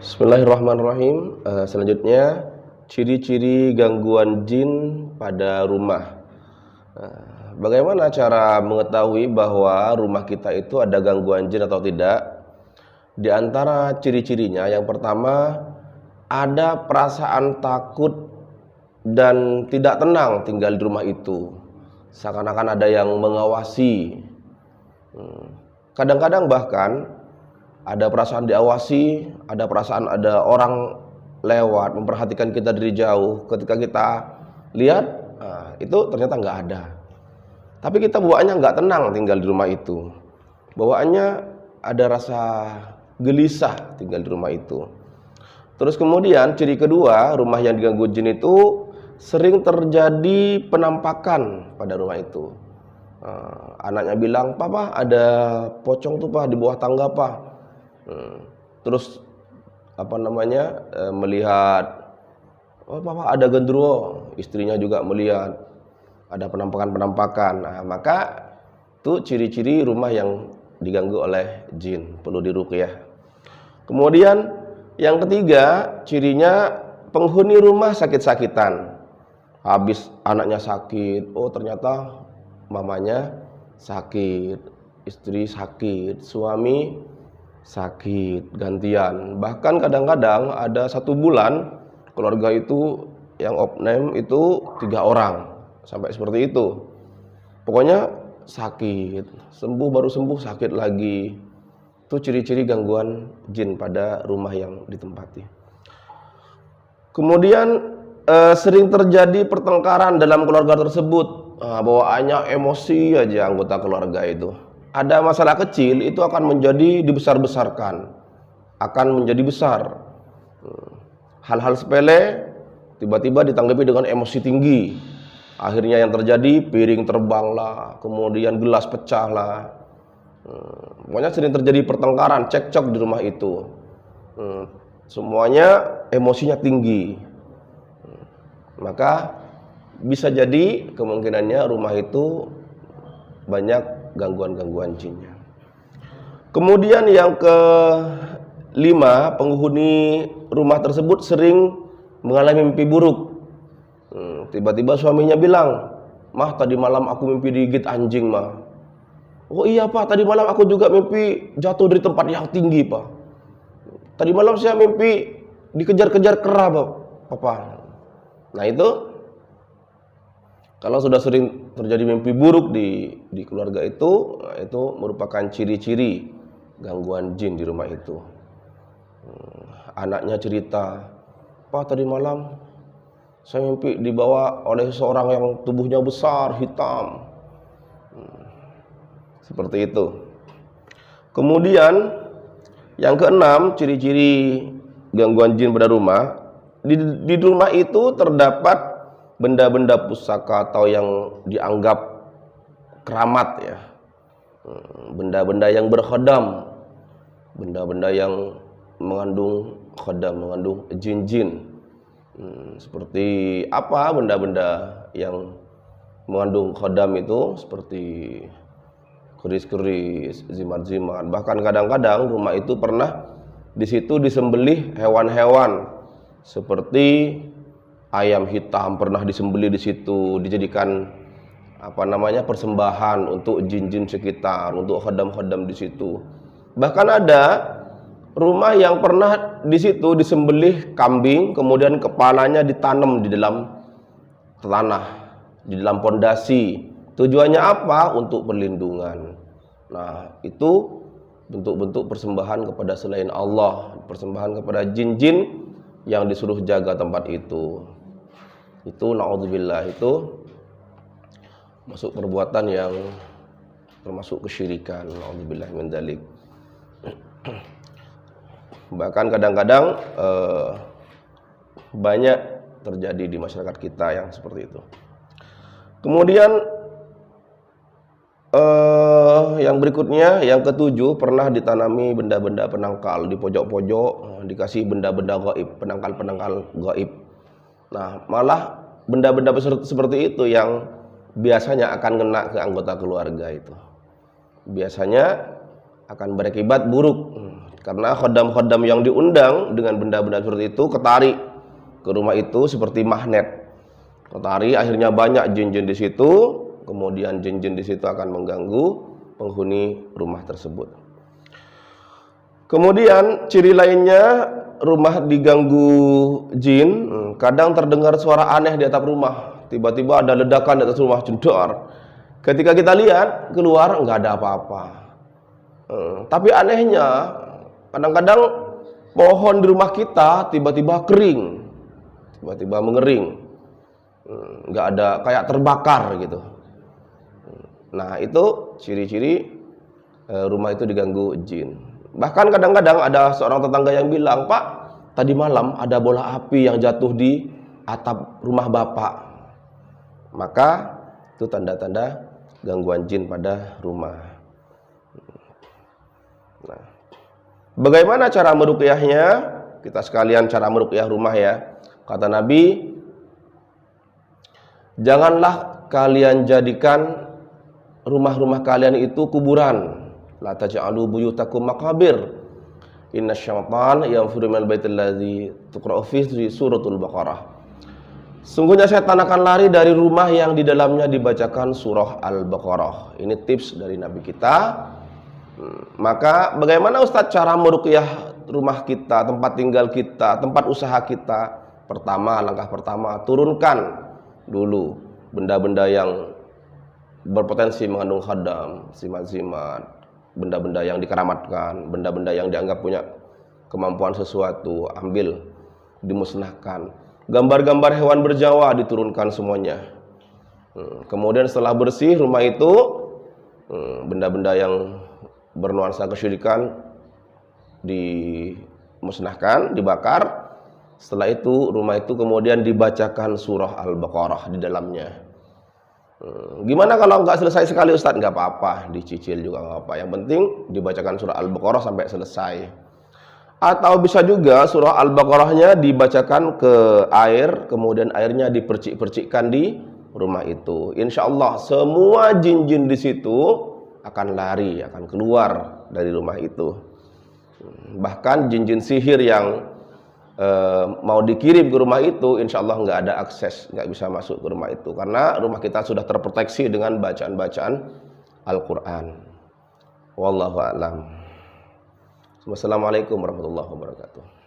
Bismillahirrahmanirrahim. Selanjutnya, ciri-ciri gangguan jin pada rumah. Bagaimana cara mengetahui bahwa rumah kita itu ada gangguan jin atau tidak? Di antara ciri-cirinya, yang pertama, ada perasaan takut dan tidak tenang tinggal di rumah itu. Seakan-akan ada yang mengawasi. Kadang-kadang bahkan ada perasaan diawasi, ada perasaan ada orang lewat memperhatikan kita dari jauh. Ketika kita lihat, itu ternyata nggak ada. Tapi kita bawaannya nggak tenang tinggal di rumah itu. Bawaannya ada rasa gelisah tinggal di rumah itu. Terus kemudian ciri kedua, rumah yang diganggu jin itu sering terjadi penampakan pada rumah itu. Anaknya bilang, "Papa, ada pocong tuh, Pak, di bawah tangga, Pak." Terus melihat, "Oh, Papa, ada genderuwo." Istrinya juga melihat ada penampakan-penampakan. Maka itu ciri-ciri rumah yang diganggu oleh jin, perlu diruqyah. Kemudian yang ketiga, cirinya penghuni rumah sakit-sakitan. Habis anaknya sakit, oh ternyata mamanya sakit, istri sakit, suami sakit, gantian. Bahkan kadang-kadang ada 1 bulan keluarga itu yang opname itu 3 orang, sampai seperti itu. Pokoknya sakit, sembuh, baru sembuh sakit lagi. Itu ciri-ciri gangguan jin pada rumah yang ditempati. Kemudian sering terjadi pertengkaran dalam keluarga tersebut. Bawaannya emosi aja anggota keluarga itu. Ada masalah kecil itu akan menjadi dibesar-besarkan, akan menjadi besar. Hal-hal sepele tiba-tiba ditanggapi dengan emosi tinggi. Akhirnya yang terjadi, piring terbang lah, kemudian gelas pecah lah. Pokoknya sering terjadi pertengkaran, cekcok di rumah itu. Semuanya emosinya tinggi. Maka bisa jadi kemungkinannya rumah itu banyak gangguan-gangguan jinnya. Kemudian yang kelima, penghuni rumah tersebut sering mengalami mimpi buruk. Tiba-tiba suaminya bilang, "Mah, tadi malam aku mimpi digigit anjing, Mah." "Oh iya, Pak, tadi malam aku juga mimpi jatuh dari tempat yang tinggi, Pak. Tadi malam saya mimpi dikejar-kejar kera, Papa." Nah itu, kalau sudah sering terjadi mimpi buruk di keluarga itu merupakan ciri-ciri gangguan jin di rumah itu. Anaknya cerita, "Pak, tadi malam saya mimpi dibawa oleh seorang yang tubuhnya besar, hitam." Seperti itu. Kemudian yang keenam, ciri-ciri gangguan jin pada rumah. Di rumah itu terdapat benda-benda pusaka atau yang dianggap keramat ya. Benda-benda yang berkhodam, benda-benda yang mengandung khodam, mengandung jin-jin. Seperti apa benda-benda yang mengandung khodam itu? Seperti keris-keris, zimat-zimat. Bahkan kadang-kadang rumah itu pernah di situ disembelih hewan-hewan seperti ayam hitam pernah disembelih di situ, dijadikan persembahan untuk jin-jin sekitar, untuk khodam-khodam di situ. Bahkan ada rumah yang pernah di situ disembelih kambing, kemudian kepalanya ditanam di dalam tanah, di dalam pondasi. Tujuannya apa? Untuk perlindungan. Nah, itu bentuk-bentuk persembahan kepada selain Allah, persembahan kepada jin-jin yang disuruh jaga tempat itu. Itu naudzubillah, itu masuk perbuatan yang termasuk kesyirikan, naudzubillah min dzalik. Bahkan kadang-kadang banyak terjadi di masyarakat kita yang seperti itu. Kemudian yang berikutnya, yang ketujuh, pernah ditanami benda-benda penangkal di pojok-pojok, dikasih benda-benda gaib, penangkal-penangkal gaib. Nah, malah benda-benda seperti itu yang biasanya akan kena ke anggota keluarga itu. Biasanya akan berakibat buruk Karena khodam-khodam yang diundang dengan benda-benda seperti itu ketarik ke rumah itu seperti magnet. Ketarik, akhirnya banyak jin-jin di situ, kemudian jin-jin di situ akan mengganggu penghuni rumah tersebut. Kemudian ciri lainnya, rumah diganggu jin, kadang terdengar suara aneh di atap rumah. Tiba-tiba ada ledakan di atas rumah, jedor. Ketika kita lihat keluar nggak ada apa-apa. Tapi anehnya, kadang-kadang pohon di rumah kita tiba-tiba kering, tiba-tiba mengering, nggak ada, kayak terbakar gitu. Nah itu ciri-ciri rumah itu diganggu jin. Bahkan kadang-kadang ada seorang tetangga yang bilang, "Pak, tadi malam ada bola api yang jatuh di atap rumah Bapak." Maka itu tanda-tanda gangguan jin pada rumah. Nah, bagaimana cara meruqyahnya? Kita sekalian cara meruqyah rumah ya. Kata Nabi, janganlah kalian jadikan rumah-rumah kalian itu kuburan. La taj'alu buyutakum maqabir. Innasyaitan yanfiru minal baitil ladzi tuqra'u fihi suratul Baqarah. Sungguhnya setan akan lari dari rumah yang di dalamnya dibacakan surah Al-Baqarah. Ini tips dari Nabi kita. Maka bagaimana Ustadz cara meruqyah rumah kita, tempat tinggal kita, tempat usaha kita? Pertama, langkah pertama, turunkan dulu benda-benda yang berpotensi mengandung khodam, simat-simat, benda-benda yang dikeramatkan, benda-benda yang dianggap punya kemampuan sesuatu, ambil, dimusnahkan. Gambar-gambar hewan berjawa diturunkan semuanya. Kemudian setelah bersih rumah itu, benda-benda yang bernuansa kesyirikan dimusnahkan, dibakar. Setelah itu rumah itu kemudian dibacakan surah Al-Baqarah di dalamnya. Gimana kalau nggak selesai sekali Ustadz? Nggak apa-apa, dicicil juga nggak apa. Yang penting dibacakan surah Al-Baqarah sampai selesai. Atau bisa juga surah Al-Baqarahnya dibacakan ke air, kemudian airnya dipercik-percikkan di rumah itu. Insya Allah semua jin-jin di situ akan lari, akan keluar dari rumah itu. Bahkan jin-jin sihir yang mau dikirim ke rumah itu, insya Allah nggak ada akses, nggak bisa masuk ke rumah itu, karena rumah kita sudah terproteksi dengan bacaan-bacaan Al-Quran. Wallahu a'lam. Wassalamualaikum warahmatullahi wabarakatuh.